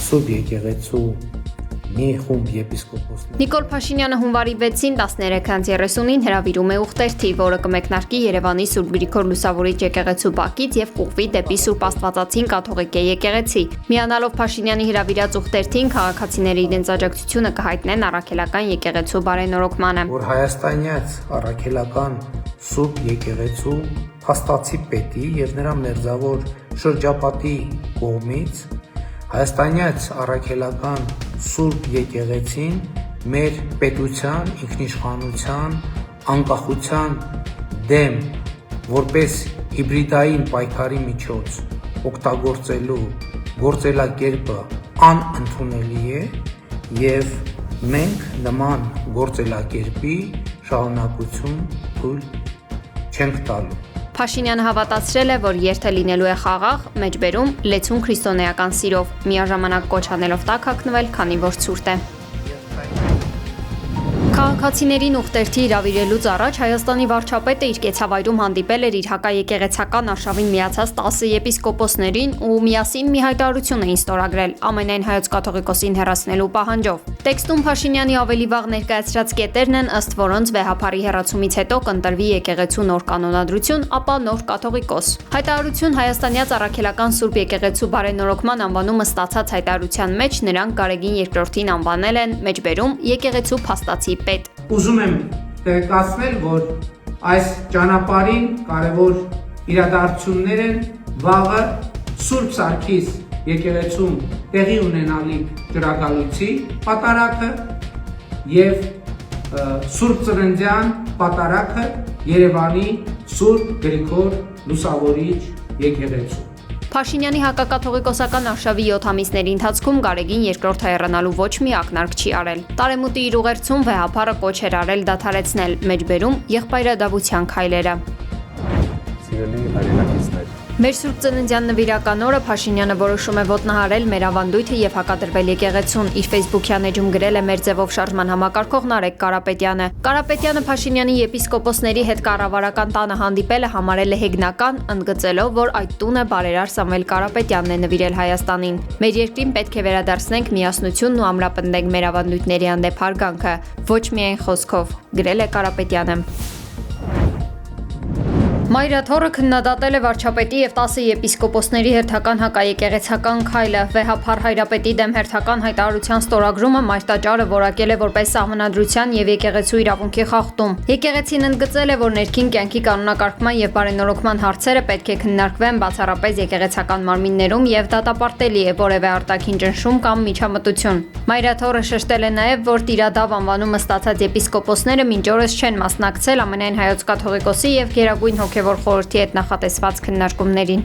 Սուրբ եկեղեցու մի խումբ եպիսկոպոսներ։ Նիկոլ Փաշինյանը հունվարի 6-ին 13:30-ին հրավիրում է ուխտերթի, որը կմեկնարկի Երևանի Սուրբ Գրիգոր Լուսավորիչ եկեղեցու բակից եւ կուղղվի դեպի Սուրբ Աստվածածին կաթողիկե եկեղեցի։ Միանալով Փաշինյանի հրավիրած ուխտերթին քաղաքացիները իրենց աջակցությունը կհայտնեն առաքելական եկեղեցու բարենորոգմանը։ Որ հայաստանյաց առաքելական Սուրբ եկեղեցու փաստացի պետի եւ նրա մերձավոր շրջապատի կողմից հայաստանյաց առաքելական Սուրբ եկեղեցին մեր պետության, ինքնիշխանության, անկախության դեմ որպես հիբրիդային պայքարի միջոց օգտագործելու գործելակերպը անընդունելի է եւ մենք նման գործելակերպի շարունակություն թույլ չենք տալու։ Փաշինյանը հավատացրել է, որ երթը լինելու է խաղաղ, մեջբերում լեցուն քրիստոնեական սիրով, միաժամանակ կոչ անելով տակ հագնվել, քանի որ ցուրտ է։ Քաղաքացիներին ուխտերթի հրավիրելուց առաջ Հայաստանի վարչապետը իր կեցավայրում հանդիպել էր իր հակաեկեղեցական արշավին միացած 10 եպիսկոպոսներին ու միասին մի հայտարարություն էին ստորագրել Ամենայն Հայոց կաթողիկոսին հեռացնելու պահանջով։ Տեքստում Փաշինյանի ավելի վաղ ներկայացրած կետերն են, ըստ որոնց վեհափարի հեռացումից հետո կընտրվի եկեղեցու նոր կանոնադրություն, ապա նոր կաթողիկոս։ Հայտարարություն հայաստանյաց առաքելական Սուրբ եկեղեցու բարենորոգման անվանումը ստացած հայտարարության մեջ նրանք Գարեգին II-ին անվանել են մեջբերում եկեղեցու փաստացի պետ։ Ուզում եմ տեղեկացնել, որ այս ճանապարհին կարևոր իրադարձություններ են վաղը Սուրբ Սարգիս եկեղեցում տեղի ունենալիք ջրագալույցի պատարագը եւ Սուրբ Ծննդյան պատարագը Երևանի Սուրբ Գրիգոր Լուսավորիչ եկեղեցու։ Փաշինյանի հակակաթողիկոսական արշավի 7 ամիսների ընթացքում Գարեգին II-ը հեռանալու ոչ մի ակնարկ չի արել։ Տարեմուտի իր ուղերձում վեհափարը կոչ էր արել դադարեցնել մեջբերում եղբայրադավության քայլերը։ Սիրելի հայրենակիցներ, Մեր Սուրբ Ծննդյան նվիրական օրը Փաշինյանը որոշում է ոտնահարել մեր ավանդույթը եւ հակադրվել եկեղեցուն։ Իր Facebook-յան էջում գրել է մեր ձևով շարժման համակարգող Նարեկ Կարապետյանը։ Կարապետյանը Փաշինյանի եպիսկոպոսների հետ կառավարական տանը հանդիպելը համարել է հեգնական, ընդգծելով, որ այդ տունը բարերար Սամվել Կարապետյանն է նվիրել Հայաստանին։ Մեր երկրին պետք է վերադարձնենք միասնությունն ու ամրապնդենք մեր ավանդույթների հանդեպ հարգանքը, ոչ միայն խոսքով, գրել է Կարապետյանը։ Մայրաթորը քննադատել է վարչապետի եւ 10 եպիսկոպոսների հերթական հակաեկեղեցական քայլը։ Վեհափար Հայրապետի դեմ հերթական հայտարարության ստորագրումը մայրտաճարը որակել է որպես սահմանադրության եւ եկեղեցու իրավունքի խախտում։ Եկեղեցին ընդգծել է, որ ներքին կյանքի կանոնակարգման եւ բարենորոգման հարցերը պետք է քննարկվեն բացառապես եկեղեցական մարմիններում եւ դատապարտելի է որևէ արտաքին ճնշում կամ միջամտություն։ Մայրաթորը շեշտել է նաեւ, որ Տիրադավ անվանումը ստացած եպիսկոպոսները մինչ օրս չեն մասնակցել Ամենայն Հայոց կաթողիկոսի եւ Գերագույն հոգևոր խորհրդի հետ նախատեսված քննարկումներին։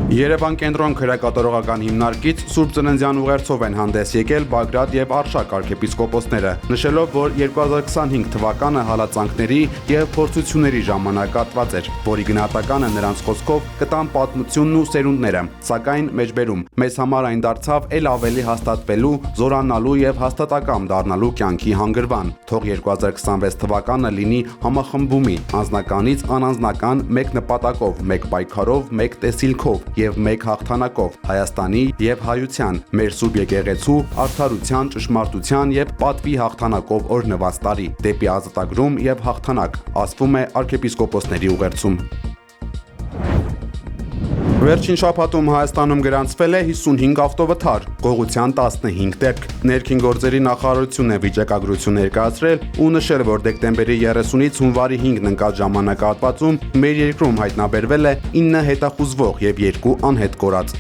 Երևան կենտրոն քրեակատարողական հիմնարկից Սուրբ Ծննդյան ուղերձով են հանդես եկել Բագրատ եւ Արշակ arczepiskoposները, նշելով, որ 2025 թվականը հալածանքների եւ փորձությունների ժամանակատված էր, որի գնահատականը նրանց խոսքով կտան պատմությունն ու սերունդները, սակայն մեջբերում մեզ համար այն դարձավ ել ավելի հաստատվելու, զորանալու եւ հաստատակամ դառնալու կյանքի հանգրվան։ Թող 2026 թվականը լինի համախմբումի, անձնականից անանձնական մեկ նպատակով, մեկ պայքարով, մեկ տեսիլքով եւ մեկ հաղթանակով Հայաստանի եւ հայության, մեր Սուրբ եկեղեցու արդարության, ճշմարտության եւ պատվի հաղթանակով օրհնված տարի, դեպի ազատագրում եւ հաղթանակ, ասվում է arczepiskoposների ուղերձում։ Վերջին շաբաթում Հայաստանում գրանցվել է 55 ավտովթար, գողության 15 դեպք։ Ներքին գործերի նախարարությունն է վիճակագրություն ներկայացրել ու նշել, որ դեկտեմբերի 30-ից հունվարի 5-ն ընկած ժամանակահատվածում մեր երկրում հայտնաբերվել է 9 հետախուզվող եւ 2 անհետ կորած։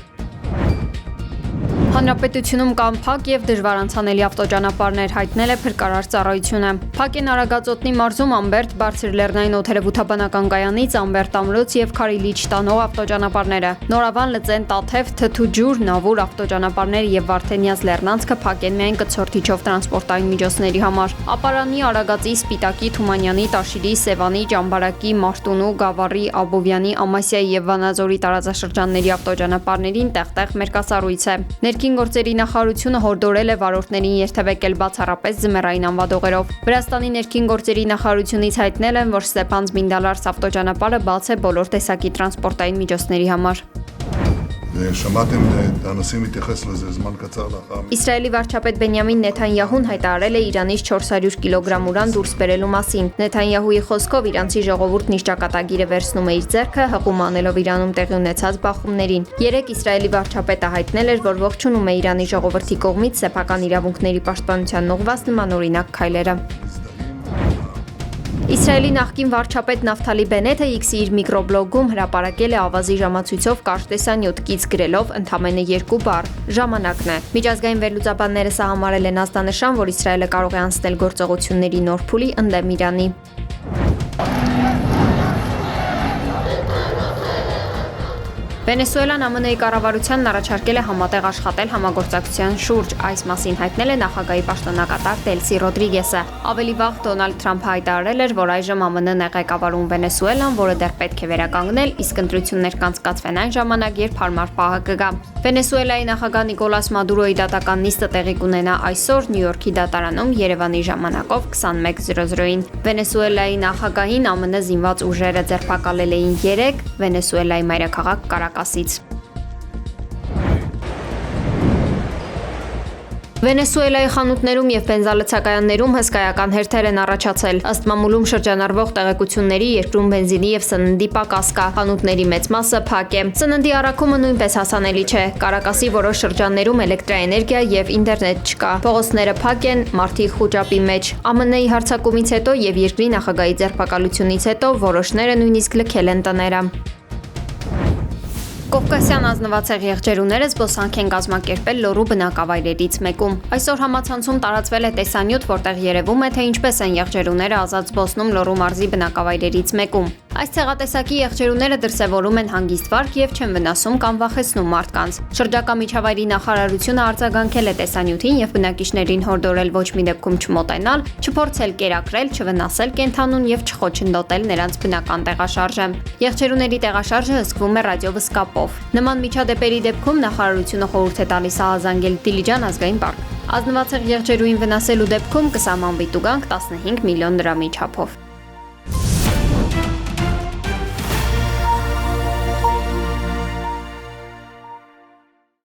Հանրապետությունում կան փակ եւ դժվար անցանելի ավտոճանապարհներ, հայտնել է Փրկարար ծառայությունը։ Փակ են Արագածոտնի մարզում Ամբերտ բարձր լեռնային օդերևութաբանական կայանից Ամբերտ ամրոց եւ Քարիլիչ տանող ավտոճանապարհները։ Նորավան Լծեն Տաթև Թթու ջուր Նավուր ավտոճանապարհները եւ Վարդենյաց լեռնանցքը փակ են միայն կցորդիչով տրանսպորտային միջոցների համար։ Ապարանի, Արագածի, Սպիտակի, Թումանյանի, Տաշիրի, Սևանի, Ճամբարակի, Մարտունու, Գավառի, Աբովյանի, Ամասիայի եւ Վանաձորի տարածաշրջանների ավտոճանապարհներին տեղ-տեղ մերկասառույց է։ Ներքին գործերի նախարարությունը հորդորել է վարորդներին երթևեկել բացառապես ձմեռային անվադողերով։ Վրաստանի ներքին գործերի նախարարությունից հայտնել են, որ Ստեփան Զմինդալարս ավտոճանապարհը բաց է բոլոր տեսակի տրանսպորտային միջոցների համար։ שמעתם את הנשיא מתייחס לזה זמן קצר לאחר מכן. Իսրայելի վարչապետ Բենյամին Նեթանյահուն հայտարարել է Իրանից 400 կիլոգրամ ուրան դուրս բերելու մասին։ Նեթանյահուի խոսքով իրանցի ժողովուրդն իր ճակատագիրը վերցնում է իր ձեռքը, հղում անելով Իրանում տեղի ունեցած բախումներին։ Երեկ Իսրայելի վարչապետը հայտնել էր, որ ողջունում է Իրանի ժողովրդի կողմից սեփական իրավունքների պաշտպանության ուղղված նմանօրինակ քայլերը։ Իսրայելի նախկին վարչապետ Նավթալի Բենեթը X-ի իր միկրոբլոգում հրապարակել է ավազի ժամացույցով կարճ տեսանյութ կից գրելով ընդամենը 2 բառ՝ ժամանակն է։ Միջազգային վերլուծաբանները սա համարել են ազդանշան, որ Իսրայելը կարող է անցնել գործողությունների նոր փուլի ընդդեմ Իրանի։ Վենեսուելան ԱՄՆ-ի կառավարությանն առաջարկել է համատեղ աշխատել համագործակցության շուրջ, այս մասին հայտնել է նախագահի պաշտոնակատար Դելսի Ռոդրիգեսը։ Ավելի վաղ Դոնալդ Թրամփը հայտարարել էր, որ այժմ ԱՄՆ-ն է ղեկավարում Վենեսուելան, որը դեռ պետք է վերականգնել, իսկ ընտրություններ կանցկացվեն այն ժամանակ, երբ հարմար պահը կգա։ Վենեսուելայի նախագահ Նիկոլաս Մադուրոյի դատական նիստը տեղի կունենա այսօր Նյու Յորքի դատարանում Երևանի ժամանակով 21:00-ին։ Վենեսուելայի նախագահին ԱՄՆ զինված ուժերը ձերբակալել էին 3 Վենեսուելայի մայրաքաղաք Կարակասից։ Վենեսուելայի խանութներում եւ բենզալցակայաններում հսկայական հերթեր են առաջացել։ Ըստ մամուլում շրջանառվող տեղեկությունների երկրում բենզինի եւ սննդի պակաս կա, խանութների մեծ մասը փակ է։ Սննդի առաքումը նույնպես հասանելի չէ։ Կարակասի որոշ շրջաններում էլեկտրաէներգիա եւ ինտերնետ չկա։ Փողոցները փակ են, մարդիկ խուճապի մեջ։ ԱՄՆ-ի հարձակումից հետո եւ երկրի նախագահի ձերբակալությունից հետո որոշները նույնիսկ լքել են տները։ Կովկասյան ազնվացեղ եղջերուները զբոսանք են կազմակերպել Լոռու բնակավայրերից մեկում։ Այսօր համացանցում տարածվել է տեսանյութ, որտեղ երևում է, թե ինչպես են եղջերուները ազատ զբոսնում Լոռու մարզի բնակավայրերից մեկում։ Այս ցեղատեսակի եղջերուները դրսևորում են հանգիստ վարք եւ չեն վնասում կամ վախեցնում մարդկանց։ Շրջակա միջավայրի նախարարությունը արձագանքել է տեսանյութին եւ բնակիչներին հորդորել ոչ մի դեպքում չմոտենալ, չփորձել կերակրել, չվնասել կենդանուն եւ չխոչընդոտել նրանց բնական տեղաշարժը։ Եղջերուների տեղաշարժը հսկվում է ռադիովսկապով։ Նման միջադեպերի դեպքում նախարարությունը խորհուրդ է տալիս ահազանգել Դիլիջան ազգային պարկ։ Ազնվացեղ եղջերուին վնասելու դեպքում կսահմանվի տուգանք 15 միլիոն դրամի չափով։